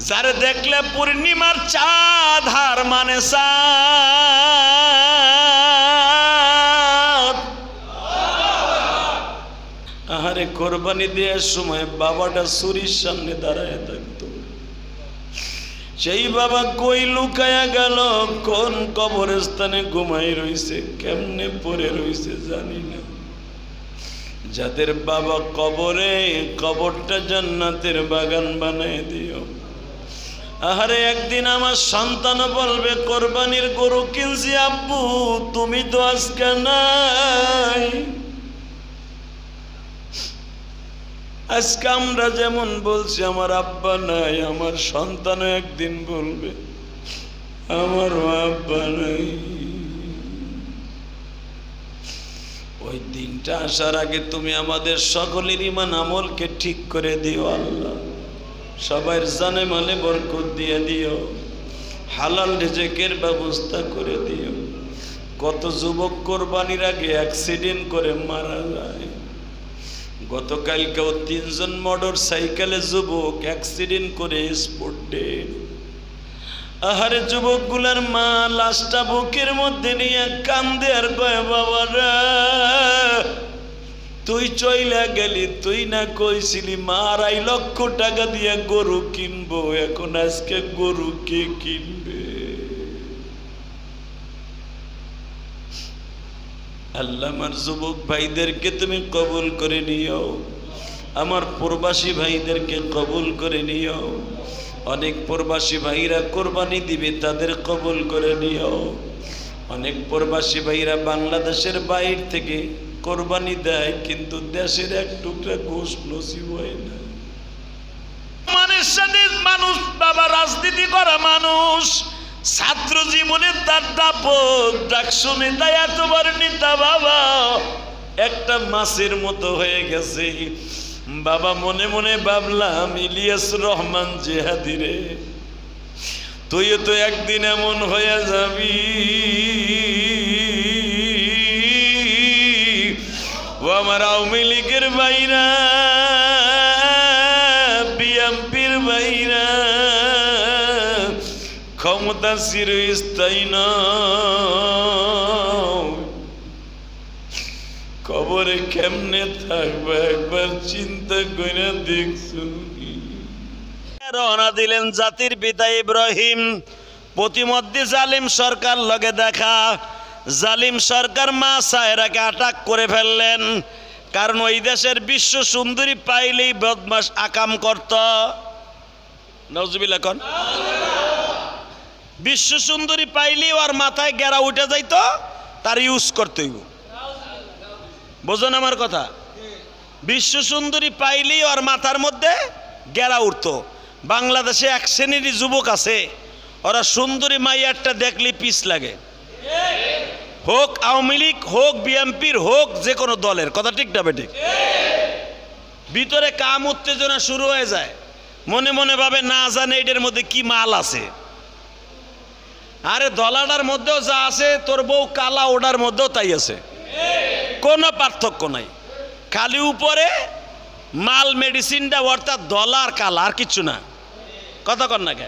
যারে দেখলে পূর্ণিমার চাঁদ হার মানে চাঁদ। আহারে কোরবানি দেওয়ার সময় বাবাটা ছুরির সামনে দাঁড়ায় থাকতো। সেই বাবা কই লুকায়া গেল, কোন কবরস্থানে ঘুমাই রইছে, কেমনে পড়ে রইছে জানি না। যাদের বাবা কবরে, কবরটা জান্নাতের বাগান বানায় দিও। আহারে একদিন আমার সন্তান বলবে কোরবানির গরু কিনছি আব্বু, তুমি তো আজকে নাই। আজকে আমরা যেমন বলছি আমার আব্বা নাই, আমার সন্তানও একদিন বলবে আমার আব্বা নাই। ওই দিনটা আসার আগে তুমি আমাদের সকলের ঈমান আমলকে ঠিক করে দিও আল্লাহ। সবার জানে মালে বরকত দিয়ে দিও, হালাল রিজেকের ব্যবস্থা করে দিও। কত যুবক কোরবানির আগে অ্যাক্সিডেন্ট করে মারা যায়। গতকালকেও 3 জন মোটর সাইকেলে যুবক অ্যাক্সিডেন্ট করে স্পট ডেড। আহারে যুবকগুলার মা লাশটা বুকের মধ্যে নিয়ে কান্দে আর কয় বাবা রে তুই চইলা গেলি, তুই না কইছিলি মা 2.5 লক্ষ টাকা দিয়ে গরু কিনবো, এখন আজকে গরু কে কিনবে? আল্লাহ আমার যুবক ভাইদেরকে তুমি কবুল করে নিও, আমার প্রবাসী ভাইদেরকে কবুল করে নিও। অনেক প্রবাসী ভাইরা কোরবানি দিবে, তাদের কবুল করে নিও। অনেক প্রবাসী ভাইরা বাংলাদেশের বাইরে থেকে কোরবানি দেয়, কিন্তু দেশের এক টুকরা গোশত নসিব হয় না। মানুষের সাথে মানুষ বাবা রাজনীতি করা মানুষ, ছাত্র জীবনে তার দাপট ডাক শুনে তাই এতবার নেতা বাবা একটা মাছের মতো হয়ে গেছে। বাবা মনে মনে ভাবলাম ইলিয়াস রহমান জেহাদি রে, তুইও তো একদিন এমন হয়ে যাবি। ও আমার আওয়ামী লীগের ভাইরা, বিএনপির ভাইরা, ক্ষমতা চিরস্থায়ী নয়, কবরে কেমনে থাকবে একবার চিন্তা করে দেখছুন। রওনা দিলেন জাতির পিতা ইব্রাহিম। প্রতিমধ্যে জালিম সরকার লগে দেখা, জালিম সরকার মা সায়রাকে আটক করে ফেললেন। কারণ ওই দেশের বিশ্ব সুন্দরী পাইলেই বদমাশ আকাম করত। নাউজুবিল্লাহ কোন বিশ্ব সুন্দরী পাইলেই ওর মাথায় গেরা উঠে যাইতো, তার ইউজ করতে হইব। বোঝেন আমার কথা? বিশ্ব সুন্দরী পাইলেই ওর মাথার মধ্যে গেরা উঠতো। বাংলাদেশে এক শ্রেণীর যুবক আছে, ওরা সুন্দরী মাইয়ারটা দেখলে পিছ লাগে, হোক আওয়ামী লীগ, হোক বিএনপির, হোক যে কোনো দলের। কথা ঠিক না বেঠিক? ভিতরে কাম উত্তেজনা শুরু হয়ে যায়, মনে মনে ভাবে না জানে এটার মধ্যে কি মাল আছে। আরে দলাটার মধ্যেও যা আছে, তোর বউ কালা ওটার মধ্যেও তাই আছে, কোনো পার্থক্য নাই। খালি উপরে মাল মেডিসিনটা অর্থাৎ দলার কালা, আর কিচ্ছু না। কথা কর না কে?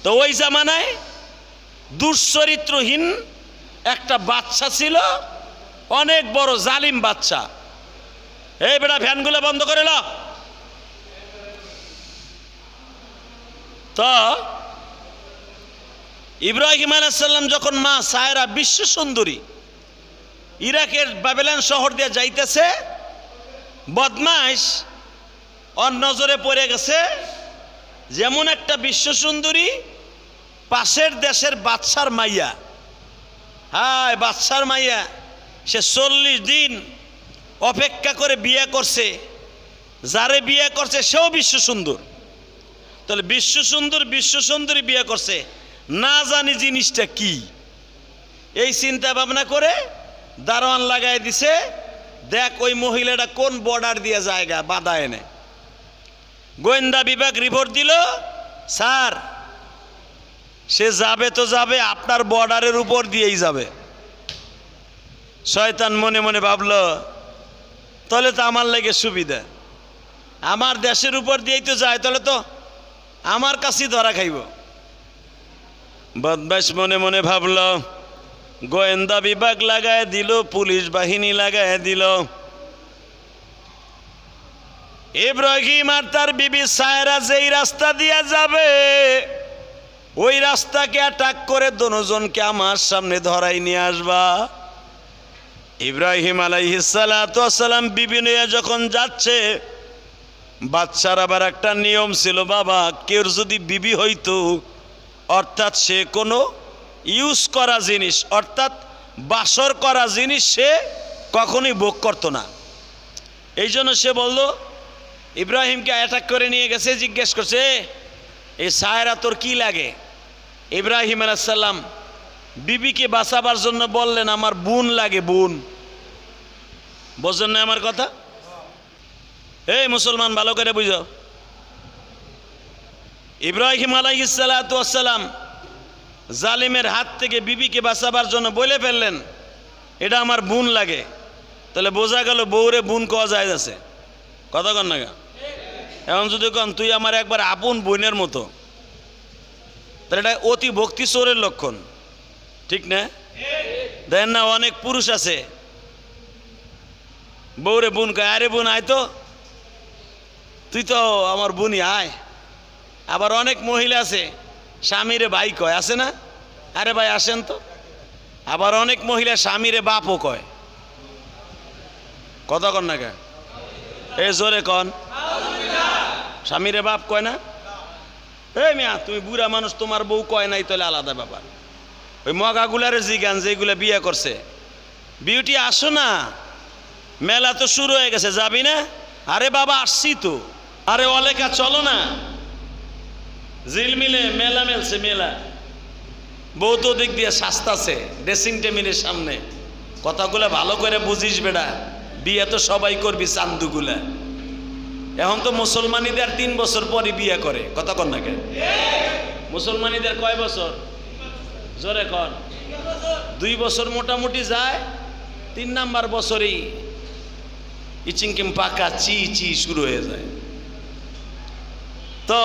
তো ওই জামানায় দুশ্চরিত্রহীন একটা বাচ্চা ছিল, অনেক বড় জালিম বাচ্চা। এই বেটা ফ্যানগুলো বন্ধ করে ল। তো ইব্রাহিম আলাইহিস সালাম যখন মা সায়রা বিশ্ব সুন্দরী ইরাকের বাবেলান শহর দিয়ে যাইতেছে, বদমাইশ ওর নজরে পড়ে গেছে। যেমন একটা বিশ্ব সুন্দরী, পাশের দেশের বাদশার মাইয়া। হায় বাদশার মাইয়া, সে 40 দিন অপেক্ষা করে বিয়ে করছে, যারে বিয়ে করছে সেও বিশ্ব সুন্দর। তাহলে বিশ্ব সুন্দরী বিয়ে করছে, না জানি জিনিসটা কি। এই চিন্তা ভাবনা করে দারোয়ান লাগাই দিছে, দেখ ওই মহিলাটা কোন বর্ডার দিয়ে জায়গা বাধা এনে। গোয়েন্দা বিভাগ রিপোর্ট দিল, স্যার সে যাবে তো যাবে, আপনার বর্ডারের উপর দিয়েই যাবে। শয়তান মনে মনে ভাবলো তাহলে তো আমার লাগে সুবিধা, আমার দেশের উপর দিয়েই তো যায়, তাহলে তো আমার কাছেই ধরা খাইব। বদমাশ মনে মনে ভাবল, গোয়েন্দা বিভাগ লাগায় দিল, পুলিশ বাহিনী লাগায় দিল। ইব্রাহিম আর তার বিবি সায়রা যেই রাস্তা দিয়ে যাবে, ওই রাস্তাকে অ্যাটাক করে দুজনকে আমার সামনে ধরাই নিয়ে আসবা। ইব্রাহিম আলাইহিস সালাতু ওয়াস সালাম বিবি নিয়ে যখন যাচ্ছে, বাচ্চার আবার একটা নিয়ম ছিল, বাবা কেউ যদি বিবি হইতো, অর্থাৎ সে কোনো ইউজ করা জিনিস, অর্থাৎ বাসর করা জিনিস সে কখনোই ভোগ করতো না। এই জন্য সে বলল, ইব্রাহিমকে অ্যাটাক করে নিয়ে গেছে, জিজ্ঞেস করছে, এই সায়রা তোর কি লাগে? ইব্রাহিম আলাইহিস সালাম বিবিকে বাঁচাবার জন্য বললেন, আমার বোন লাগে, বোন। বোঝেন না আমার কথা? এই মুসলমান ভালো করে বুঝো, ইব্রাহিম আলাইহিস সালাতু ওয়াস সালাম জালিমের হাত থেকে বিবিকে বাঁচাবার জন্য বলে ফেললেন, এটা আমার বোন লাগে। তাহলে বোঝা গেল বউরে বোন কওয়া যায় আছে, কথা কন না? এখন যদি কন তুই আমার একবার আপন বোনের মতো, তাহলে এটা অতি ভক্তি চোরের লক্ষণ, ঠিক না? দেখেন না, অনেক পুরুষ আছে বউরে বোন কয়, আরে বোন আয় তো, তুই তো আমার বোনই, আয়। আবার অনেক মহিলা আছে স্বামীরে ভাই কয়, আছে না? আরে ভাই আসেন তো। আবার অনেক মহিলা স্বামীরে বাপও কয়, কথা কন না কে? এ জোরে কন, স্বামীরে বাপ কয় না? এই মিয়া তুমি বুড়া মানুষ, তোমার বউ কয় নাই, তাহলে আলাদা ব্যাপার। ওই মগাগুলারে জিগান যেগুলা বিয়ে করছে, বিউটি আসো না, মেলা তো শুরু হয়ে গেছে, যাবি না? আরে বাবা আসছি তো। আরে অলেখা চলো না, ঝিলমিলে মেলা মেলছে, মেলা বউ তো দিক দিয়ে সাস্তাছে ড্রেসিং টেবিলের সামনে। কথাগুলো ভালো করে বুঝিস বেটা, বিয়ে তো সবাই করবি চান্দুগুলা। এখন তো মুসলমানিদের 3 বছর পরই বিয়ে করে, কথা কন না কে? মুসলমানিদের কয় বছর? জোরে কন। 2 বছর মোটামুটি যায়, 3 নাম্বার বছরেই ইচিংকিম পাকা চি চি শুরু হয়ে যায়। তো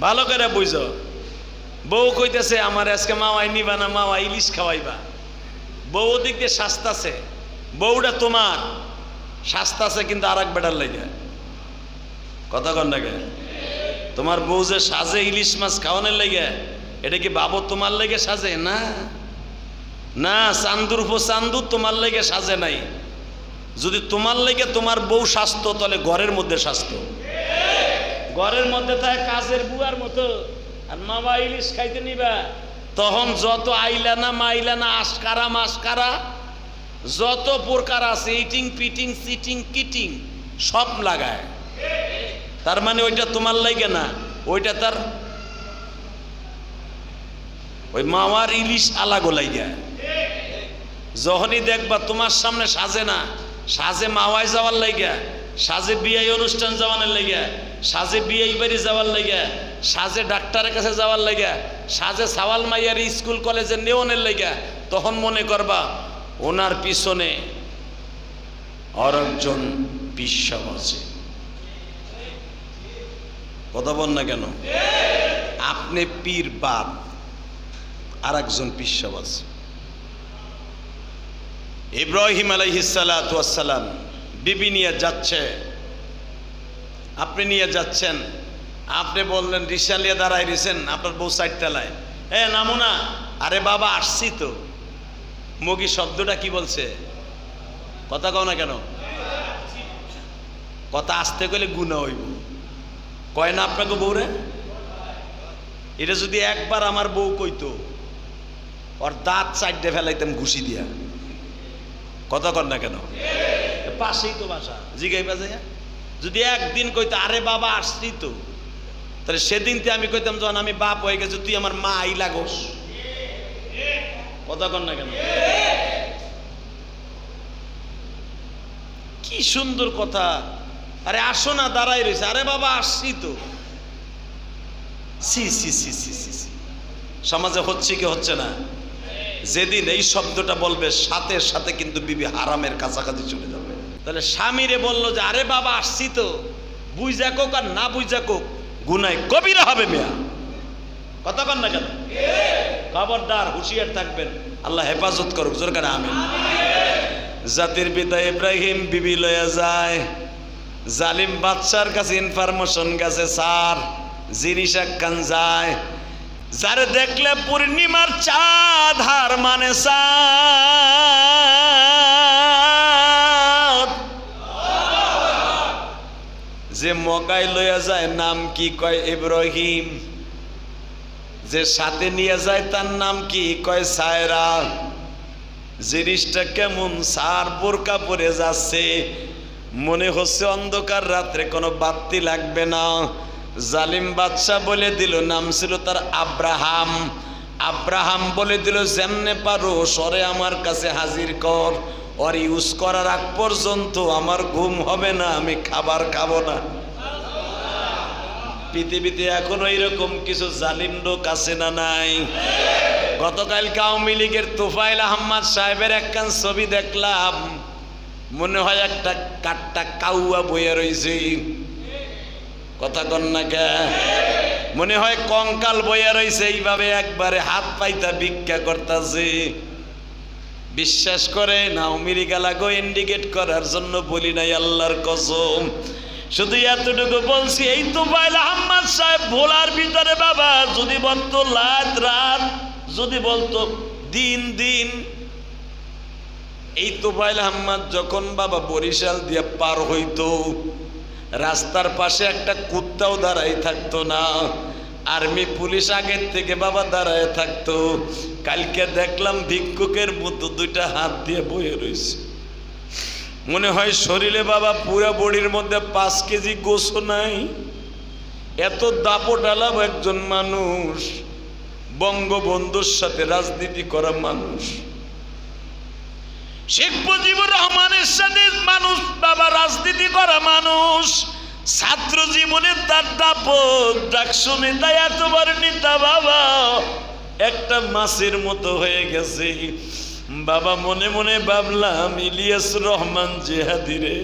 ভালো করে বুঝো, বউ কইতেছে আমার আজকে মাওয়াই নিবা না, মাওয়া ইলিশ খাওয়াইবা। বউ দিক দিয়ে শাস্তাছে, বউটা তোমার শাস্তাছে কিন্তু আর এক বেটার লেগে, কথা কন না কে? তোমার বউ যে সাজে ইলিশ মাছ খাওয়ানোর লেগে, এটা কি বাবু তোমার লেগে সাজে? না না, চান্দুর পো চান্দু তোমার লেগে সাজে নাই। যদি তোমার লেগে তোমার বউ স্বাস্থ্য, তাহলে ঘরের মধ্যে স্বাস্থ্য, ঘরের মধ্যে থাকে কাজের বুয়ার মতো। আর মামা ইলিশ খাইতে নিবা, তখন যত আইলানা মাইলানা আশকারা মাসকারা যত প্রকার আছে, ইটিং পিটিং সিটিং কিটিং সব লাগায়। তার মানে ওইটা তোমার লাগে না, ওইটা তার ওই মামার ইলিশ আলাগো লাগে। যখনই দেখবা তোমার সামনে সাজে না, সাজে মাওয়ায় যাওয়ার লাগে, সাজে বিয়ে অনুষ্ঠান যাওয়ানোর লাগে, সাজে বিয়ে বাড়ি যাওয়ার লাগে, সাজে ডাক্তারের কাছে যাওয়ার লাগে, সাজে সাওয়াল মাইয়ার স্কুল কলেজে নেওয়ানোর লাগে, তখন মনে করবা ওনার পিছনে আর একজন পিসাব আছে। কথা বল না কেন? আপনি পীর বাদ, আর একজন পিসাব আছে। ইব্রাহিম আলাইহিস সালাতু ওয়াস সালাম বিবি নিয়ে যাচ্ছে, আপনি নিয়ে যাচ্ছেন, আপনি বললেন রিক্সা নিয়ে দাঁড়াই দিয়েছেন, আপনার বউ সাইড তেলায়, এ নামো না। আরে বাবা আসছি তো। মগি শব্দটা কি বলছে? কথা কও না কেন? কথা আসতে গেলে গুনাহ হইব, কয় না আপনাকে বউরে? এটা যদি একবার আমার বউ কইতো, ওর দাঁত চাইডে ফেলাইতাম ঘুষি দিয়া। কথা কর না কেন? পাশেই তো বাসা, জিগাই বাজে। যদি একদিন কইতো আরে বাবা আসছি তো, তাহলে সেদিনতে আমি কইতাম যখন আমি বাপ হয়ে গেছি, তুই আমার মা আই লাগোস। কথা কর না কেন? কি সুন্দর কথা। আরে আসো না, দাঁড়াই রয়েছে, আরে বাবা আসছি তো। সি সি সি সি সি সি, সমাজে হচ্ছে কি হচ্ছে না? যেদিন এই শব্দটা বলবে, সাথে সাথে কিন্তু বিবি হারামের কাছাকাছি চলে যাবে। তাহলে স্বামীরে বললো যে আরে বাবা আসছি তো, বুঝা কোক আর না বুঝা কোক গুনায় কবিরা হবে মিয়া। কথা কন না কেন? খবরদার, হুঁশিয়ার থাকবেন। আল্লাহ হেফাজত করুক, জোর করে আমিন। জাতির পিতা ইব্রাহিম বিবি লয়া যায়, জালিম বাদশার কাছে ইনফরমেশন গেছে, স্যার জিনিস একখান যায়, যারে দেখলে পূর্ণিমার চাঁদ হার মানে চাঁদ, যে মকাই লইয়া যায় নাম কি? কয় ইব্রাহিম। যে সাথে নিয়ে যায় তার নাম কি? কয় সায়রা। জিনিসটা কেমন? সার বোরকা পরে যাচ্ছে, মনে হচ্ছে অন্ধকার রাত্রে কোনো বাতি লাগবে না। জালিম বাদশা বলে দিল, নাম ছিল তার আব্রাহাম। আব্রাহাম বলে দিল, যেমনে পারো সরে আমার কাছে হাজির কর, ওর ইউজ করার আগ পর্যন্ত আমার ঘুম হবে না, আমি খাবার খাবো না। পৃথিবীতে এখনো এরকম কিছু জালিম লোক আছে না নাই? গতকাল আওয়ামী লীগের তোফায়েল আহমদ সাহেবের একখান ছবি দেখলাম, মনে হয় একটা কাটটা কাউয়া বইয়া রয়েছে। কথা কন না কে? মনে হয় কঙ্কাল বইয়া রয়েছে, এইভাবে একবারে হাত পাইতা ভিক্ষা করতেছে। বিশ্বাস করে না, আওয়ামী লীগ লাগো ইন্ডিকেট করার জন্য বলি নাই, আল্লাহর কসম। শুধু এতটুকু বলছি, এই তোফায়েল আহমদ সাহেব ভোলার ভিতরে বাবা যদি বলতো রাত রাত, যদি বলতো দিন দিন, এই তোফায়েল আহমদ যখন বাবা বরিশাল দিয়ে পার হইতো, রাস্তার পাশে একটা কুত্তাও দাঁড়াই থাকতো না, আর্মি পুলিশ আগের থেকে বাবা দাঁড়ায় থাকতো। কালকে দেখলাম ভিক্ষুকের মতো দুইটা হাত দিয়ে বয়ে রয়েছে, মনে হয় শরীরে বাবা পুরা বডির মধ্যে 5 কেজি গোশো নাই। এত দাপটালাম একজন মানুষ, বঙ্গবন্ধুর সাথে রাজনীতি করা মানুষ, শেখ মুজিবুর রহমানের সাথে মানুষ বাবা রাজনীতি করা মানুষ, ছাত্র জীবনে তার দাপট ডাক শুনে তাই এতবার নেতা বাবা একটা মাছের মতো হয়ে গেছে। বাবা মনে মনে ভাবলাম, ইলিয়াস রহমান জেহাদি রে,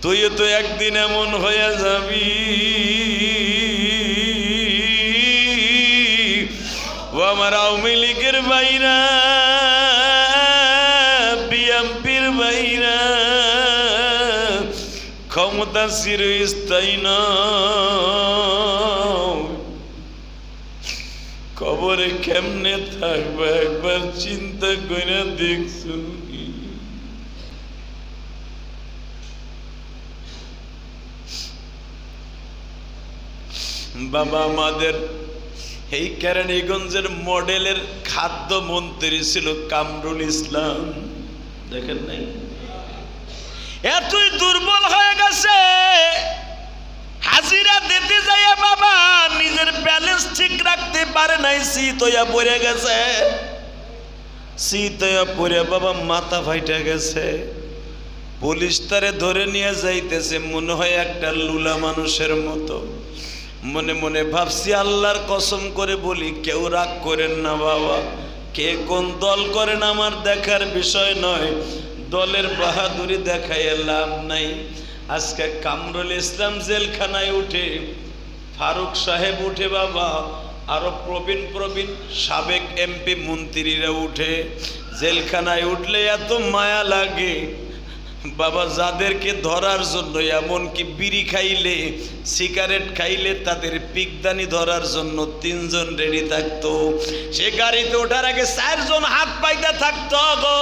তুইও তো একদিন এমন হয়ে যাবি। ও আমার আওয়ামী লীগের ভাইরা, বিএনপির ভাইরা, ক্ষমতা চিরস্থায়ী না, কবরে কেমনে থাকবে একবার চিন্তা করে দেখছুন কি? বাবা আমাদের এই কেরানীগঞ্জের মডেলের খাদ্য মন্ত্রী ছিল কামরুল ইসলাম, দেখেন নাই? এতই দুর্বল হয়ে গেছে, হাজিরা দিতে যাইয়া বাবা নিজের ব্যালেন্স ঠিক রাখতে পারে নাই, শীত হইয়া পড়ে গেছে। শীত হইয়া পড়ে বাবা মাথা ফাইটা গেছে। পুলিশ তারে ধরে নিয়ে যাইতেছে, মনে হয় একটা লুলা মানুষের মতো। মনে মনে ভাবছি, আল্লাহর কসম করে বলি, কেউ রাগ করেন না বাবা, কে কোন দল করেন আমার দেখার বিষয় নয়, দলের বাহাদুরি দেখায় লাভ নাই। আজকে কামরুল ইসলাম জেলখানায় উঠে, ফারুক সাহেব উঠে বাবা, আরো প্রবীণ প্রবীণ সাবেক এমপি মন্ত্রীরা উঠে। জেলখানায় উঠলে এত মায়া লাগে বাবা, যাদেরকে ধরার জন্য এমনকি বিড়ি খাইলে সিগারেট খাইলে তাদের পিকদানি ধরার জন্য 3 জন রেডি থাকতো। সে গাড়িতে ওঠার আগে 4 জন হাত পাইতে থাকতো গো।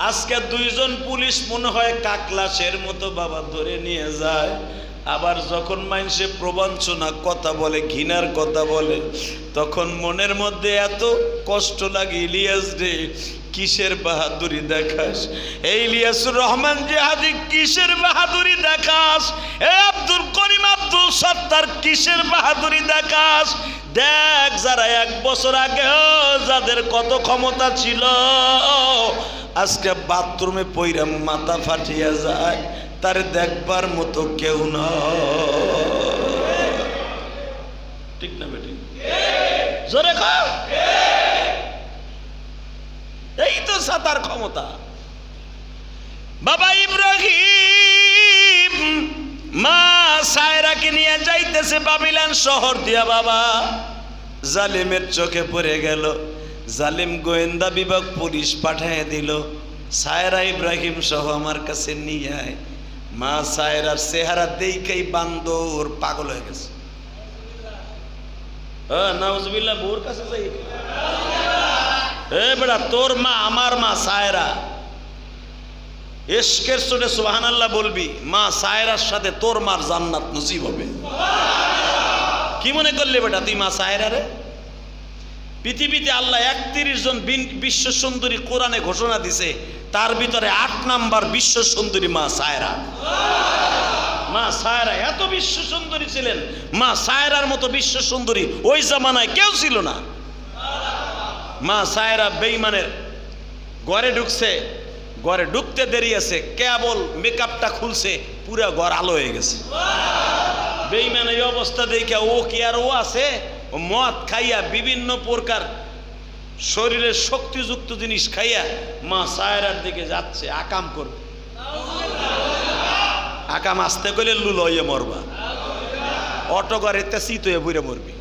আজকে 2 জন পুলিশ মনে হয় কাকলাসের মতো বাবা ধরে নিয়ে যায়। আবার যখন মানুষে প্রবঞ্চনা কথা বলে, ঘৃণার কথা বলে, তখন মনের মধ্যে এত কষ্ট লাগে, ইলিয়াস রে কিসের বাহাদুরি দেখাস? এই ইলিয়াসুর রহমান জেহাদি কিসের বাহাদুরি দেখাস? এ আব্দুল করিম আব্দুল সত্তার কিসের বাহাদুরি দেখাস? দেখ, যারা 1 বছর আগে যাদের কত ক্ষমতা ছিল, আজকে বাথরুমে পইরা মাথা ফাটিয়া যায়, তার দেখবার মতো কেউ না। ঠিক না বেটি? জোরে খাও। এই তো সাতার ক্ষমতা। বাবা ইব্রাহিম যাইতেছে বাবিলন শহর দিয়া বাবা, জালিমের চোখে পড়ে গেল। জালিম গোয়েন্দা বিভাগ পুলিশ পাঠিয়ে দিল, সায়রা ইব্রাহিম সহ আমার কাছে নিয়ে আয়। মা সায়রার চেহারা দেখেই বান্দর পাগল হয়ে গেছে। নাউজুবিল্লাহ, বউর কাছে যাই। এ বেটা, তোর মা আমার মা সায়রা, ইশকের চোটে সুবহানাল্লাহ বলবি, মা সায়রার সাথে তোর মার জান্নাত নসিব হবে। কি মনে করলে বেটা তুই মা সায়রা রে? পৃথিবীতে আল্লাহ 31 জন বিশ্ব সুন্দরী কোরআনে ঘোষণা দিছে, তার ভিতরে 8 নাম্বার বিশ্ব সুন্দরী মা সায়রা। মা সায়রা এত বিশ্ব সুন্দরী ছিলেন, মা সায়রার মতো বিশ্ব সুন্দরী ওই জামানায় কেউ ছিল না। মা সায়রা বেঈমানের ঘরে ঢুকছে, ঘরে ঢুকতে দেরি আছে, কেবল মেকআপটা খুলছে, পুরা ঘর আলো হয়ে গেছে। বেঈমান এই অবস্থা দেখে ও কি আর ও আছে, ও মদ খাইয়া বিভিন্ন প্রকার শরীরের শক্তিযুক্ত জিনিস খাইয়া মা সায়রার দিকে যাচ্ছে, আকাম করবে। আকাম আসতে গেলে লুল হইয়া মরবা, অটো গাড়িতে শীত হয়ে বুড়ে মরবি,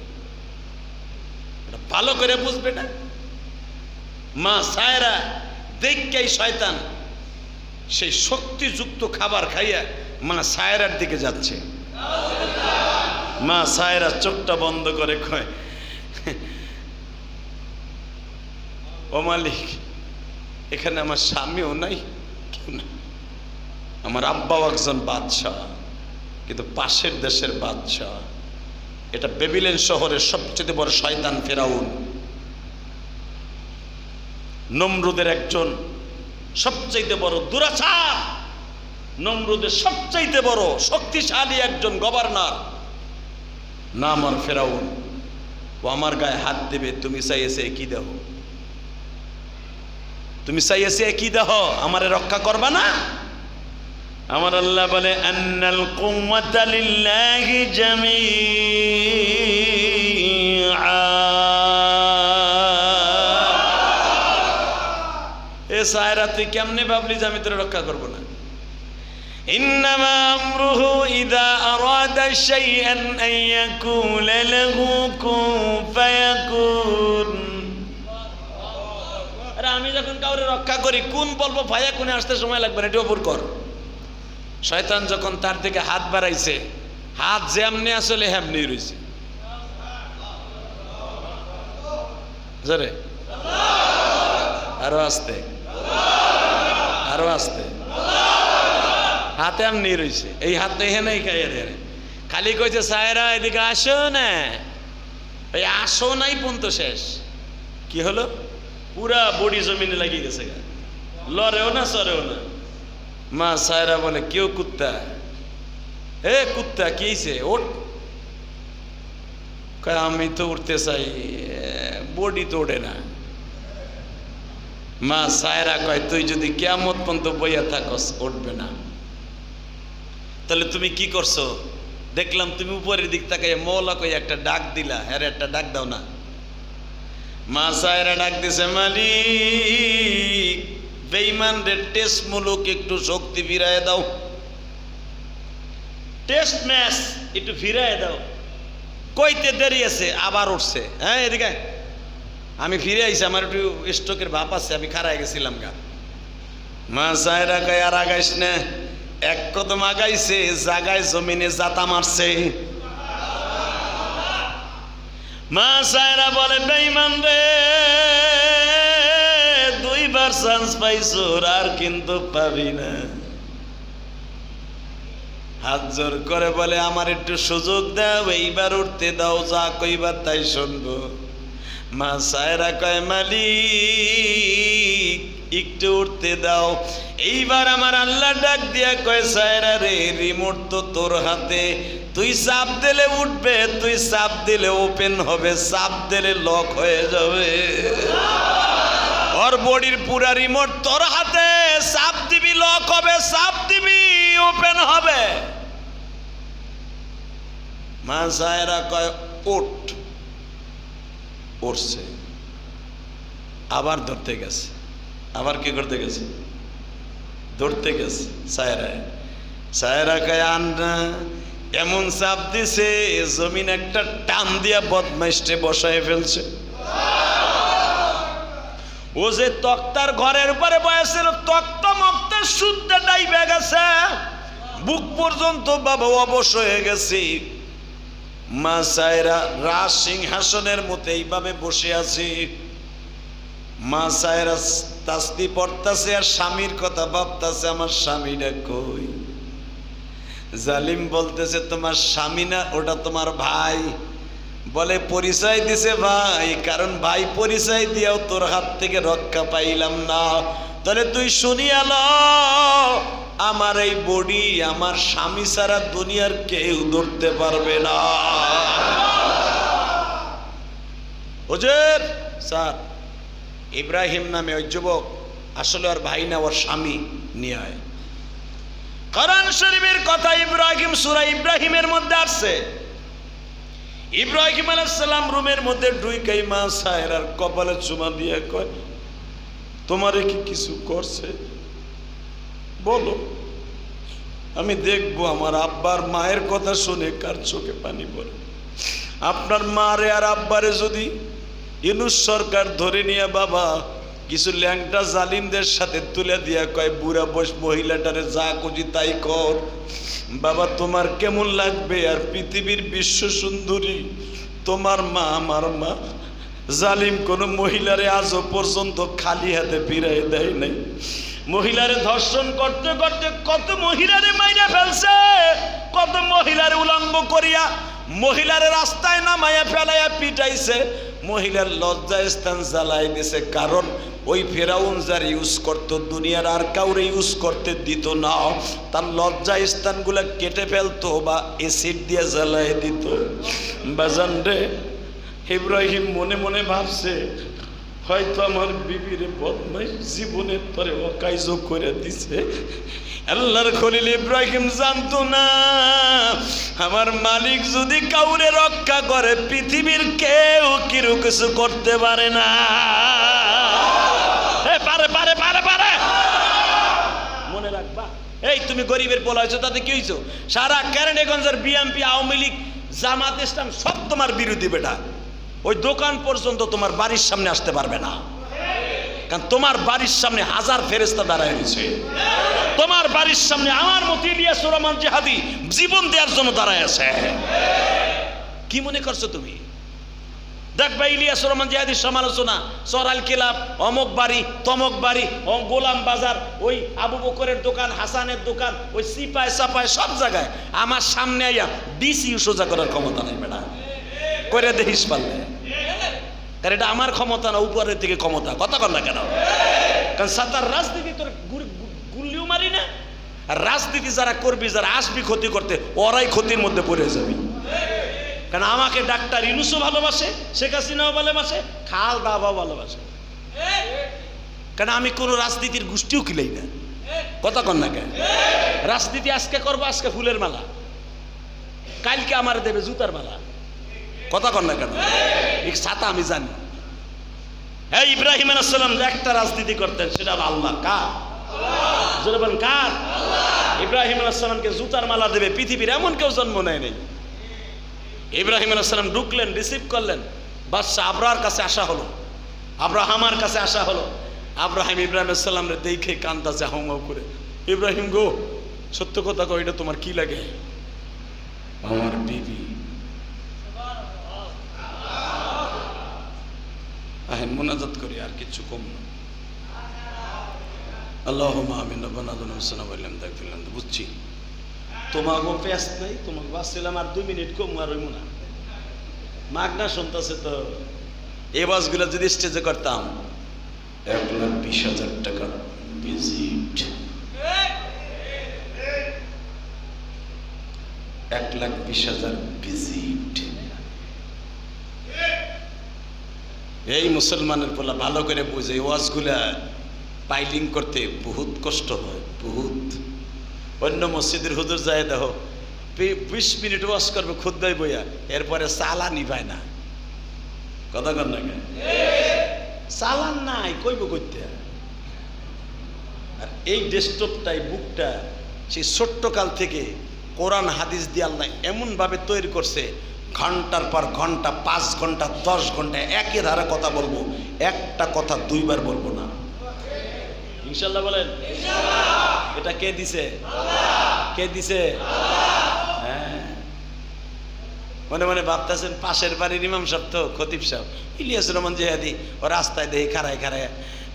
ভালো করে বুঝবে না। মা সায়রা দেখেই শয়তান সেই শক্তিযুক্ত খাবার খাইয়া মা সায়রার দিকে যাচ্ছে। মা সায়রা চোখটা বন্ধ করে কয়, ও মালিক, এখানে আমার স্বামীও নাই, কেউ না। আমার আব্বাও একজন বাদশাহ, কিন্তু পাশের দেশের বাদশাহ। এটা বেবিলন শহরের সবচেয়ে বড় শয়তান ফেরাউন, নমরুদের একজন সবচাইতে বড় দুরাচার, নমরুদের সবচাইতে বড় শক্তিশালী একজন গভর্নর, নাম আর ফেরাউন। ও আমার গায়ে হাত দেবে, তুমি চাইয়েছে কি দেহ, তুমি চাইয়েছে কি দেহ, আমারে রক্ষা করবা না? আমার আল্লাহ বলে, আন্নাল কুওয়াতা লিল্লাহি জামিআ। এ সায়রা, তুই কেমনে ভাবলি যে আমি তোরে রক্ষা করবো না? ইন্নামা আমরুহু ইযা আরাদা শাইআন আন ইয়াকুলা লাহু কুন ফায়াকুন। আরে আমি যখন কাউরে রক্ষা করি, কোন বলবো ফায়াকুনে আসতে সময় লাগবে না, এটা উপর কর। শয়তান যখন তার দিকে হাত বাড়াইছে, হাত যেমনি আসলে হেমনি রয়েছে। জোরে আরো আস্তে, আরো আস্তে, হাতে এমনি রয়েছে। এই হাত এখানে খালি কইছে, সায়রা এদিকে আসো না। এই আসো নাই পর্যন্ত শেষ। কি হলো? পুরা বডি জমিনে লাগিয়ে গেছে, লড়েও না সরেও না। মা সায়রা বলে, কেউ কুত্তা, এ কুত্তা কি হইছে, ওঠ। কয়, আমি তো উঠতে চাই, বডি তো ওঠে না। মা সায়রা কয়, তুই যদি কিয়ামত পর্যন্ত বইয়া থাকস, উঠবে না। তাহলে তুমি কি করছো? দেখলাম তুমি উপরের দিক তাকাই মৌলা কই একটা ডাক দিলা, হ্যাঁ একটা ডাক দাও না। মা সায়রা ডাক দিছে, মালিক, বেঈমান রে টেস্ট মূলক একটু শক্তি ফিরায় দাও, টেস্ট ম্যাচ একটু ফিরায় দাও। কইতে দেরি আছে, আবার উঠছে। হ্যাঁ এদিকে আমি ফিরে আইছি, আমার একটু স্ট্রোকের ভাব আছে, আমি খারাই গেছিলাম গা। মা সায়রা কয়, আর আগাইস না। এক কদম আগাইছে, জাগায় জমিনে জাতা মারছে। মা সায়রা বলে, বেঈমান রে, দুইবার চান্স পাইছো, আর কিন্তু পাবি না। হাত জোর করে বলে, আমার একটু সুযোগ দাও, এইবার উঠতে দাও, যা কইবার তাই শুনবো। মা সায়রা কয়, মালিক একটু উঠতে দাও। এইবার আমার আল্লাহ ডাক দিয়া কয়, সায়রা রে, রিমোট তো তোর হাতে, তুই চাপ দিলে উঠবে, তুই চাপ দিলে ওপেন হবে, চাপ দিলে লক হয়ে যাবে। ওর বডির পুরা রিমোট তোর হাতে, চাপ দিবি লক হবে, চাপ দিবি ওপেন হবে। মা সায়রা কয়, ওঠ। উঠছে, আবার ধরতে গেছে, আবার কি করতে গেছে, ধরতে গেছে। সায়রা কয়, আন্না এমন চাপ দিছে জমিন একটা টান দিয়া বদমাইশে বসায় ফেলছে। ও যে তক্তার ঘরের উপরে বসেছিল তক্তা মক্তা শুদ্ধে ডাইবে গেছে, বুক পর্যন্ত বাবা অবশ হয়ে গেছে। মা সায়রা রাজ সিংহাসনের মতো এইভাবে বসে আছে। মা সায়রা তাসবিহ পড়তাছে আর স্বামীর কথা ভাবতাছে, আমার স্বামীটা কই। জালিম বলতেছে তোমার স্বামী না, ওটা তোমার ভাই। বলে পরিচয় দিছে ভাই, কারণ ভাই পরিচয় দিয়াও তোর হাত থেকে রক্ষা পাইলাম না। তাহলে তুই শুনিয়া ল, আমার এই বডি আমার স্বামী ছাড়া দুনিয়ার কেউ ধরতে পারবে না। হুজুর স্যার, ইব্রাহিম নামে ওই যুবক আসলে ওর ভাই না, ওর স্বামী নিয়ে আয়। কোরআন শরীফের কথা ইব্রাহিম সূরা ইব্রাহিমের মধ্যে আসছে। ইব্রাহিম আলাইহিস সালাম রুমের মধ্যে ঢুইকাই মা সায়রার কপালে চুমা দিয়ে কয়, তোমারে কি কিছু করছে বলো, আমি দেখবো আমার আব্বার মায়ের কথা শুনে কার চোখে পানি পড়ে। আপনার মারে আর আব্বারে যদি ইউনূস সরকার ধরে নিয়ে বাবা কিছু ল্যাংটা জালিমদের সাথে তুলে দিয়া কয়, বুড়া বয়স মহিলাটারে যা খুঁজি তাই কর, বাবা তোমার কেমন লাগবে? আর পৃথিবীর বিশ্ব সুন্দরী তোমার মা আমার মা, জালিম কোন মহিলারে আজও পর্যন্ত খালি হাতে ফিরাই দেয় নাই। মহিলারে ধর্ষণ করতে করতে কত মহিলারে মাইরা ফেলছে, কত মহিলারে উলঙ্গ করিয়া মহিলারে রাস্তায় নামাইয়া ফেলাইয়া পিটাইছে, মহিলার লজ্জা স্থান জ্বালাই দিছে। কারণ ওই ফেরাউন যার ইউজ করতো দুনিয়ার আর কাউরে ইউজ করতে দিত না, তার লজ্জা স্থানগুলো কেটে ফেলতো বা এসিড দিয়ে জ্বালাই দিত। বাজান রে, ইব্রাহিম মনে মনে ভাবছে হয়তো আমার বিবির বদমাইশ জীবনের পরে অকাইজ করে দিছে। আল্লাহর খলিল ইব্রাহিম জানতো না আমার মালিক যদি কাউরে রক্ষা করে পৃথিবীর কেউ কিরু কিছু করতে পারে না। পারে পারে পারে পারে মনে রাখবা। এই তুমি গরিবের পোলা হয়েছো, তাতে কি হয়েছো? সারা কেরানীগঞ্জের বিএনপি আওয়ামী লীগ জামাত ইসলাম সব তোমার বিরোধী বেটা। ওই দোকান পর্যন্ত তোমার বাড়ির সামনে আসতে পারবে না, কারণ তোমার বাড়ির সামনে হাজার ফেরেশতা দাঁড়ায় রয়েছে। তোমার বাড়ির সামনে আমার মতো ইলিয়াস রহমান জিহাদি জীবন দেওয়ার জন্য দাঁড়ায় আছে। কি মনে করছো তুমি? দেখবা ইলিয়াস রহমান জিহাদির সমালোচনা সরাল কেলাব, অমক বাড়ি, তমক বাড়ি, গোলাম বাজার, ওই আবু বকরের দোকান, হাসানের দোকান, ওই সিপায় সাপায় সব জায়গায় আমার সামনে আইয়া ডিসি সোজা করার ক্ষমতা নাই বেটা, করে দেখিস পারলে। কারণ এটা আমার ক্ষমতা না, উপরের থেকে ক্ষমতা। কথা কর না কেন? কারণ সাতার রাজনীতি তোর গুল্লিও মারি না। আর রাজনীতি যারা করবি, যারা আসবি ক্ষতি করতে, ওরাই ক্ষতির মধ্যে পড়ে যাবি। কারণ আমাকে ডাক্তার ইউনূসও ভালোবাসে, শেখ হাসিনাও ভালোবাসে, খাল দাবাও ভালোবাসে। কারণ আমি কোনো রাজনীতির গোষ্ঠীও কিলাই না। কথা কর না কেন? রাজনীতি আজকে করবো, আজকে ফুলের মালা, কালকে আমার দেবে জুতার মালা। কথা কর না কেন? এই ছাতা আমি জানি। এই ইব্রাহিম আলাইহিস সালাম একটা রাজনীতি করতেন, সেটা আল্লাহ। কার? জোরে বলেন কার? ইব্রাহিম আলাইহিস সালামকে জুতার মালা দেবে পৃথিবীর এমন কেউ জন্ম নেয় নাই। ইব্রাহিম আলাইহিস সালাম ঢুকলেন, রিসিভ করলেন, বাদশা আব্রাহার কাছে আসা হলো, আব্রাহামার কাছে আসা হলো। ইব্রাহিম আলাইহিস সালামরে দেখে কান্দাছে হাউমাউ করে। ইব্রাহিম গো, সত্য কথা কও, এটা তোমার কি লাগে? আমার বিবি। আহেন মোনাজাত করি, আর কিছু কম না। আল্লাহুম্মা আমিন। রব্বানা যালামনা আনফুসানা ওয়া ইল্লাম তাগফির লানা। বুঝছি তোমাকে পেস নাই, তোমাকে বাঁচছিলাম আর 2 মিনিট কম আর হইব না। মাগনা শুনতেছে তো। এই বাসগুলো যদি স্টেজে করতাম 1,20,000 টাকা ভিজিট, 1,20,000 ভিজিট। এই মুসলমানের পোলা ভালো করে বুঝে, ওয়াজগুলা পাইলিং করতে বহুত কষ্ট হয়, বহুত। অন্য মসজিদের হুজুর যায় দেখো 20 মিনিট ওয়াজ করবে খুদ্াই বইয়া, এরপরে চালান নিভায় না। কথা কর না কেন? চালান নাই, কইব করতে। আর এই ডেস্কটপটাই বুকটা সেই ছোট্ট কাল থেকে কোরআন হাদিস দিয়ে আল্লাহ এমনভাবে তৈরি করছে, ঘন্টার পর ঘন্টা, 5 ঘন্টা 10 ঘন্টা একই ধারে কথা বলবো, একটা কথা 2 বার বলবো না। ইনশাল্লাহ বলেন। এটা কে দিছে? কে দিছে? হ্যাঁ, মনে মনে ভাবতেছেন পাশের বাড়ির ইমাম সাহেব তো খতিব সাহেব ইলিয়াস রহমান জিহাদি, ও রাস্তায় দেখি খাড়ায় খাড়ায়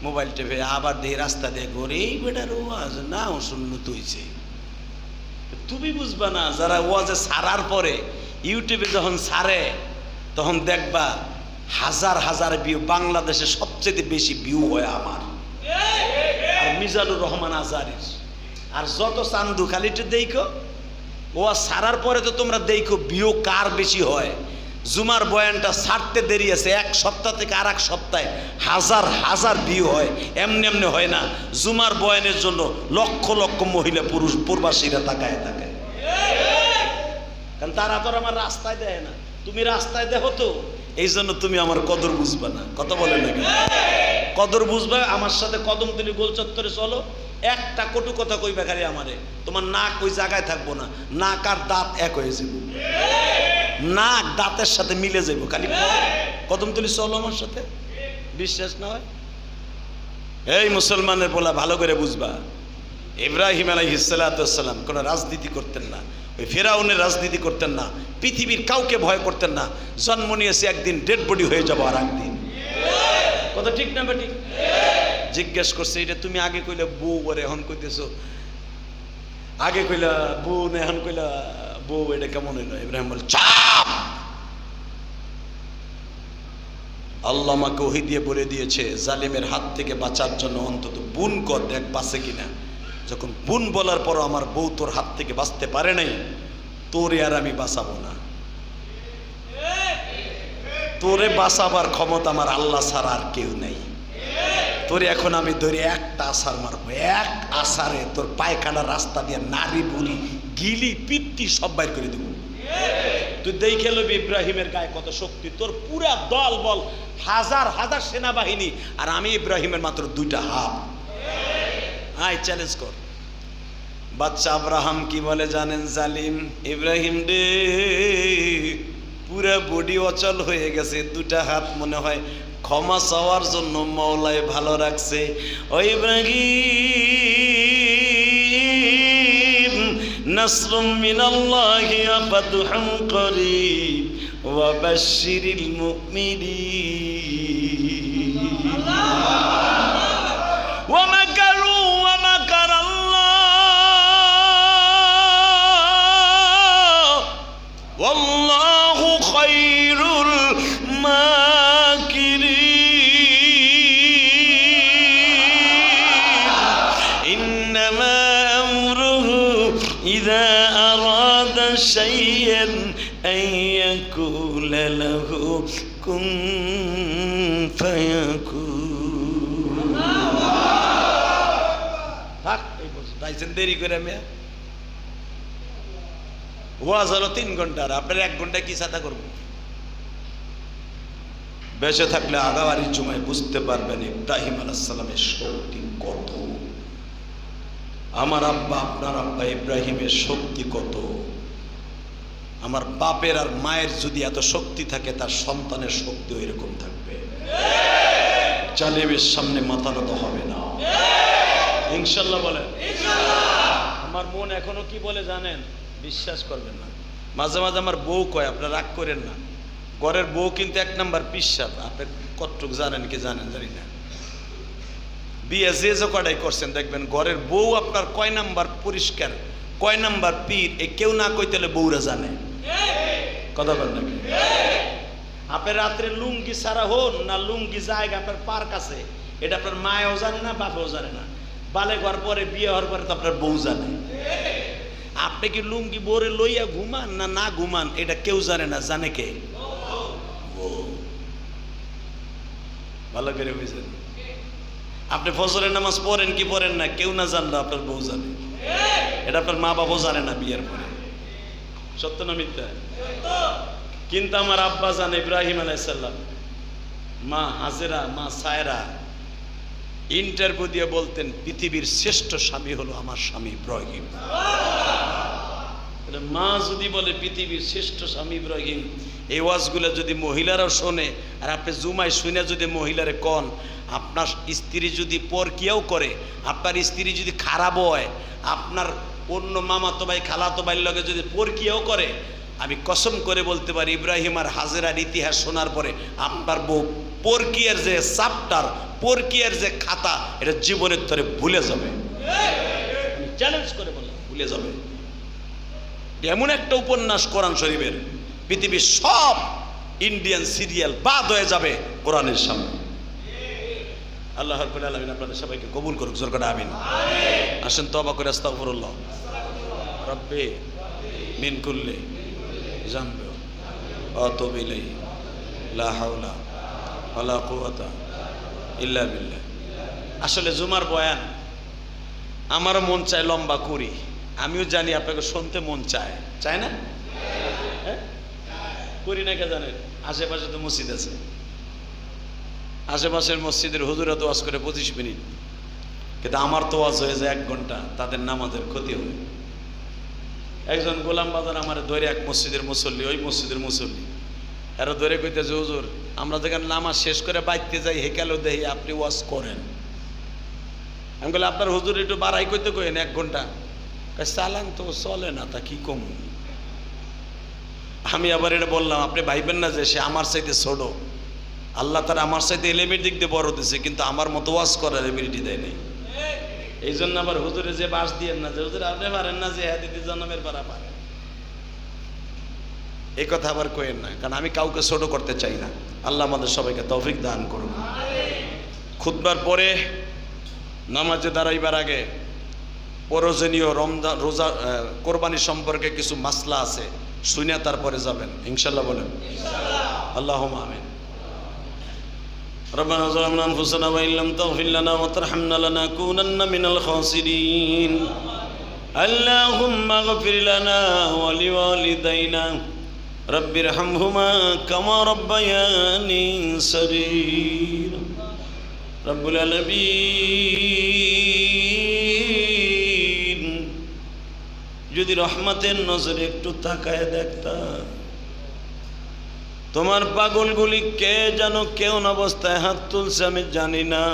মোবাইল টেপে, আবার দেখি রাস্তা দিয়ে ঘুরে, এই বেটার ওয়াজ না ও সুন্নত হইছে। তুমি বুঝবা না, যারা ওয়াজে ছাড়ার পরে ইউটিউবে যখন ছাড়ে তখন দেখবা হাজার হাজার ভিউ, বাংলাদেশে সবচেয়ে বেশি ভিউ হয় আমার আর মিজানুর রহমান আজারির। আর যত চান্দু খালিটা দেখো, ও ছাড়ার পরে তো তোমরা দেখো ভিউ কার বেশি হয়। জুমার বয়ানটা ছাড়তে দেরি আছে, 1 সপ্তাহ থেকে আর 1 সপ্তাহে হাজার হাজার ভিউ হয়, এমনি এমনি হয় না। জুমার বয়ানের জন্য লক্ষ লক্ষ মহিলা পুরুষ প্রবাসীরা তাকায় তাকায়, কারণ তারা তো আমার রাস্তায় দেয় না, তুমি রাস্তায় দেখো তো, এই জন্য তুমি আমার কদর বুঝবা না। কথা বলে নাকি? কদর বুঝবা, আমার সাথে কদমতলী গোল চত্বরে চলো, একটা কটু কথা কইবা খালি আমারে, তোমার নাক ওই জায়গায় থাকবো না, নাক আর দাঁত এক হয়ে যাবো, নাক দাঁতের সাথে মিলে যাবো। খালি কদমতলী চলো আমার সাথে, বিশ্বাস না হয়? এই মুসলমানের বলা ভালো করে বুঝবা, ইব্রাহিম আলাইহিস সালাম কোনো রাজনীতি করতেন না, ওই ফেরাউনের রাজনীতি করতেন না, পৃথিবীর কাউকে ভয় করতেন না। জন্ম নিয়েছে একদিন, ডেড বডি হয়ে যাবো আর একদিন। কথা ঠিক না বেটি? জিজ্ঞেস করছে, এটা তুমি আগে কইলে বউ বলে, এখন কইতেছো আগে কইলা বউ না, এখন কইলা বউ, এটা কেমন হইল? ইব্রাহিম বলে, চাপ! আল্লাহ আমাকে ওহী দিয়ে বলে দিয়েছে জালিমের হাত থেকে বাঁচার জন্য অন্তত বোন কর, দেখ বাঁচে কিনা। যখন বোন বলার পর আমার বউ তোর হাত থেকে বাঁচতে পারে নাই, তোরে আর আমি বাঁচাবো না। তোরে বাঁচাবার ক্ষমতা আমার আল্লাহ ছাড়া আর কেউ নেই। তোরে এখন আমি ধরে একটা আছাড় মারবো, এক আছাড়ে তোর পায়খানা রাস্তা দিয়ে নারী বুড়ি গিলি পিত্তি সব বাইর করে দেবো। তুই দেখে লবি ইব্রাহিমের গায়ে কত শক্তি, তোর পুরা দল বল, হাজার হাজার সেনাবাহিনী, আর আমি ইব্রাহিমের মাত্র 2টা হাত। আয় চ্যালেঞ্জ কর। বাচ্চা আব্রাহাম কি বলে জানেন? জালিম ইব্রাহিম রে, পুরা বডি অচল হয়ে গেছে, 2টা হাত মনে হয় ক্ষমা চাওয়ার জন্য মাওলায় ভালো রাখছে। ও ইব্রাহিম, নাসরুম মিনাল্লাহি ওয়া ফাতহুন করিব ওয়া বাশশিরিল মুমিনিন। ওয়া মাকারু ওয়া মাকারাল্লাহ ওয়াল্লাহু খায়রুল মাকিরিন। ইন্নামা আমরুহু ইযা আরাদা শাইআন আন ইয়াকুলা লাহু কুন ফায়াকুন। থাক, এই বলছি তাইছেন দেরি করে মেয়া। ওয়াজ হলো 3 ঘন্টার, আপনার 1 ঘন্টা কি সাদা করবো? বেঁচে থাকলে আগাবাড়ির জুমায় বুঝতে পারবেন ইব্রাহিম আলাইহিস সালামের শক্তি কত। আমার আব্বা, আপনার আব্বা ইব্রাহিমের শক্তি কত। আমার বাপের আর মায়ের যদি এত শক্তি থাকে, তার সন্তানের শক্তিও এরকম থাকবে। জালিমের সামনে মাথা নত হবে না, ইনশাল্লাহ বলেন। আমার মন এখনো কি বলে জানেন? বিশ্বাস করবেন না, মাঝে মাঝে আমার বউ কয়, আপনারা রাগ করেন না, ঘরের বউ কিন্তু 1 নাম্বার পিসাব। আপনি কতটুক জানেন কি জানেন জানি না, বিয়ে যে কটাই করছেন দেখবেন ঘরের বউ আপনার কয় নাম্বার পরিষ্কার, কয় নাম্বার পীর, এ কেউ না কইতেলে বউরা জানে। কথা বলেন নাকি? আপনি রাত্রে লুঙ্গি ছাড়া হন না লুঙ্গি জায়গা আপনার পার কাছে, এটা আপনার মায়েও জানে না, বাপেও জানে না। বালে হওয়ার পরে, বিয়ে হওয়ার পরে তো আপনার বউ জানে। আপনি কি লুঙ্গি বোরে লইয়া ঘুমান না না ঘুমান, এটা কেউ জানে না, জানে কে? ভালো করে বুঝেন। আপনি ফজরের নামাজ পড়েন কি পড়েন না, কেউ না জানলো আপনার বউ জানে। এটা আপনার মা বাবাও জানে না বিয়ের পরে। সত্য না মিথ্যা? কিন্তু আমার আব্বা জানে, ইব্রাহিম আলাইহিস সালাম, মা হাজেরা, মা সায়রা ইন্টারভিউ দিয়ে বলতেন, পৃথিবীর শ্রেষ্ঠ স্বামী হলো আমার স্বামী ইব্রাহিম। মা যদি বলে পৃথিবীর শ্রেষ্ঠ স্বামী ইব্রাহিম, এই ওয়াজগুলো যদি মহিলারাও শোনে, আর আপনি জুমায় শুনে যদি মহিলারে কন, আপনার স্ত্রী যদি পরকিয়াও করে, আপনার স্ত্রী যদি খারাপ হয়, আপনার অন্য মামাতো ভাই খালাতো ভাইয়ের লগে যদি পরকিয়াও করে, আমি কসম করে বলতে পারি ইব্রাহিম আর হাজেরার ইতিহাস শোনার পরে আপনার বউ পরকিয়ার যে চ্যাপ্টার, পরকিয়ার যে খাতা, এটা জীবনের তরে ভুলে যাবে। চ্যালেঞ্জ করে বললাম, ভুলে যাবে। এমন একটা উপন্যাস কোরআন শরীফের, পৃথিবীর সব ইন্ডিয়ান সিরিয়াল বাদ হয়ে যাবে কোরআনের সামনে। আল্লাহ রাব্বুল আলামিন আপনাদের সবাইকে কবুল করুক, জোর করে আমিন। আসেন তওবা করে আস্তাগফিরুল্লাহ রব্বি মিন কুল্লি যামবি ওয়া আতুবু ইলাইহি লা হাওলা ওয়ালা কুওয়াতা ইল্লা বিল্লাহ। আসলে জুমার বয়ান আমার মন চায় লম্বা করি, আমিও জানি আপনাকে শুনতে মন চায়, চায় না? হ্যাঁ, করি না কে জানেন? আশেপাশে তো মসজিদ আছে, আশেপাশের মসজিদের হুজুরা তো ওয়াজ করে 25 মিনিট, কিন্তু আমার তো ওয়াজ হয়ে যায় 1 ঘন্টা, তাদের নামাজের ক্ষতি হয়। একজন গোলাম বাজার আমার ধরে, এক মসজিদের মুসল্লি, ওই মসজিদের মুসল্লি, এরা ধরে কইতেছে হুজুর আমরা যেখানে নামাজ শেষ করে বাইতে যাই হেকালেও দেখি আপনি ওয়াজ করেন। আমি বলি আপনার হুজুর একটু বাড়াই করতে কইেন 1 ঘন্টা, চালান তো চলে না, তা কি কম। আমি আবার এটা বললাম, আপনি ভাইবেন না যে সে আমার চাইতে ছোট, আল্লাহ তারা আমার চাইতে এলিমের দিক দিয়ে বড় দিয়েছে, কিন্তু আমার মতো ওয়াজ করার এবিলিটি দেয় নাই। এই জন্য আবার হুজুরে যে বাস দিয়েন না যে হুজুর আপনি পারেন না, যে দিদি জন্মের পারা পারেন, এই কথা আবার কইেন না, কারণ আমি কাউকে ছোট করতে চাই না। আল্লাহ আমাদের সবাইকে তৌফিক দান করুন। খুতবার পরে নামাজে দাঁড়াইবার আগে প্রয়োজনীয় রমজান রোজা কোরবানি সম্পর্কে কিছু মাসলা আছে, শুনে তারপরে যাবেন ইনশাল্লাহ। বলেন আল্লাহুম্মা আমিন। ربنا ظلمنا أنفسنا وإن لم تغفر لنا وترحمنا لنكونن من الخاسرين اللهم اغفر لنا ولوالدينا رب ارحمهما كما ربياني صغيرا رب العالمين যদি রহমতের নজরে একটু তাকায় দেখতা, তোমার পাগলগুলি কে জানো কেমন অবস্থায় হাত তুলছে আমি জানি না,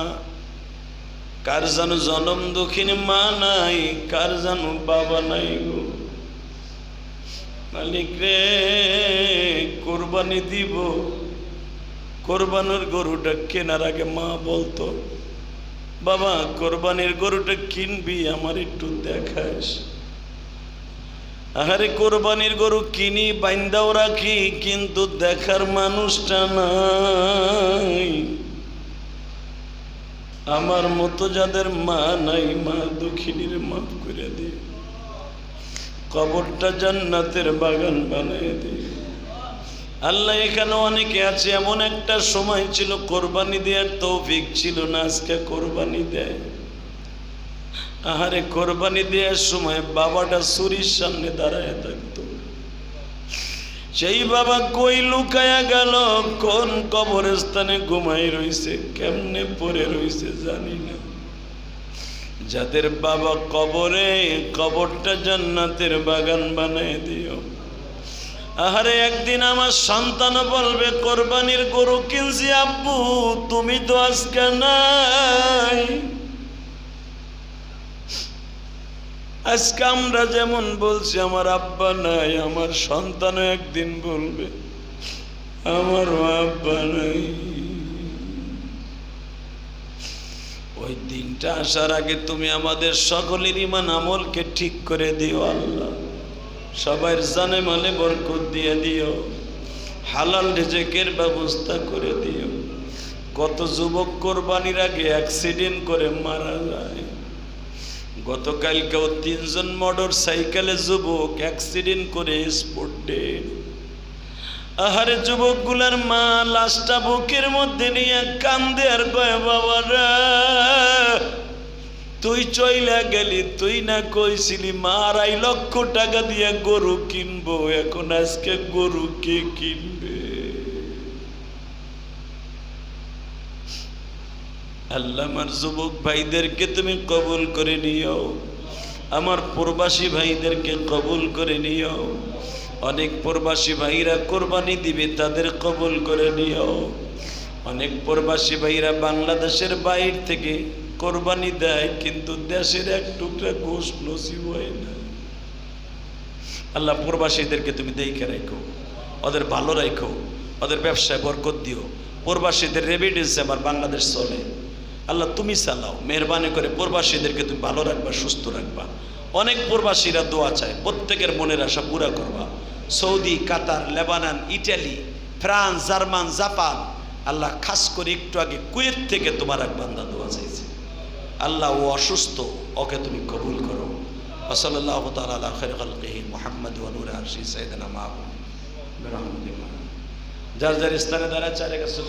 কার জানো জনম দুঃখিনী মা নাই, কার জানো বাবা নাই গো মালিক রে। কোরবানি দিব, কোরবানির গরুটা কেনার আগে মা বলতো বাবা কোরবানির গরুটা কিনবি আমার একটু দেখাস। আরে কোরবানির গরু কিনি বাইন্দাও রাখি, কিন্তু দেখার মানুষটা নাই। আমার মতো যাদের মা নাই, মা দুঃখিনীর মাফ করে দে, কবরটা জান্নাতের বাগান বানিয়ে দে আল্লাহ। এখানে অনেকে আছে এমন একটা সময় ছিল কোরবানি দেওয়ার তৌফিক ছিল না, আজকে কোরবানি দেয়। আহারে কোরবানি দেওয়ার সময় বাবাটা ছুরির সামনে দাঁড়ায় থাকতো, সেই বাবা কই লুকায়া গেল, কোন কবরস্থানে ঘুমাই রইছে, কেমনে পড়ে রইছে জানি না। যাদের বাবা কবরে, কবরটা জান্নাতের বাগান বানায় দিও। আহারে একদিন আমার সন্তান বলবে কোরবানির গরু কিনছি আব্বু, তুমি তো আজকে নাই। আজকে আমরা যেমন বলছি আমার আব্বা নাই, আমার সন্তানও একদিন বলবে আমার আব্বা নাই। ওই দিনটা আসার আগে তুমি আমাদের সকলের ঈমান আমলকে ঠিক করে দিও আল্লাহ। সবার জানে মালে বরকত দিয়ে দিও, হালাল রিজিকের ব্যবস্থা করে দিও। কত যুবক কোরবানির আগে অ্যাক্সিডেন্ট করে মারা যায়। গতকালকেও 3 জন মোটর সাইকেলে যুবক অ্যাক্সিডেন্ট করে স্পট ডেড। আহারে যুবকগুলার মা লাশটা বুকের মধ্যে নিয়ে কান্দে আর কয় বাবারা তুই চইলা গেলি, তুই না কইছিলি মা 2.5 লক্ষ টাকা দিয়ে গরু কিনবো, এখন আজকে গরু কে কিনবে? আল্লাহ আমার যুবক ভাইদেরকে তুমি কবুল করে নিও। আমার প্রবাসী ভাইদেরকে কবুল করে নিও। অনেক প্রবাসী ভাইরা কোরবানি দিবে, তাদের কবুল করে নিও। অনেক প্রবাসী ভাইরা বাংলাদেশের বাইর থেকে কোরবানি দেয়, কিন্তু দেশের এক টুকরা গোশত নসিব হয় না। আল্লাহ প্রবাসীদেরকে তুমি দেখে রাখো, ওদের ভালো রাখো, ওদের ব্যবসায় বরকত দিও। প্রবাসীদের রেমিটেন্সে আমার বাংলাদেশ চলে। আল্লাহ তুমি চালাও, মেহরবানি করে প্রবাসীদেরকে তুমি ভালো রাখবা, সুস্থ রাখবা। অনেক প্রবাসীরা দোয়া চায়, প্রত্যেকের মনের আশা পুরা করবা। Saudi, Qatar, Lebanon, Italy, France, German, Japan, আল্লাহ খাস করে একটু আগে কুয়েত থেকে তোমার এক বান্দা দোয়া চাইছে। আল্লাহ ও অসুস্থ, ওকে তুমি কবুল করো। সাল্লাল্লাহু তাআলা আলা খায়রি খালকিহি মুহাম্মদ ওয়া নূরি আরশি সাইয়্যিদিনা মাহবুব বিরহমাতিকা। যার যার স্থানে দাঁড়ায় চারে কাছে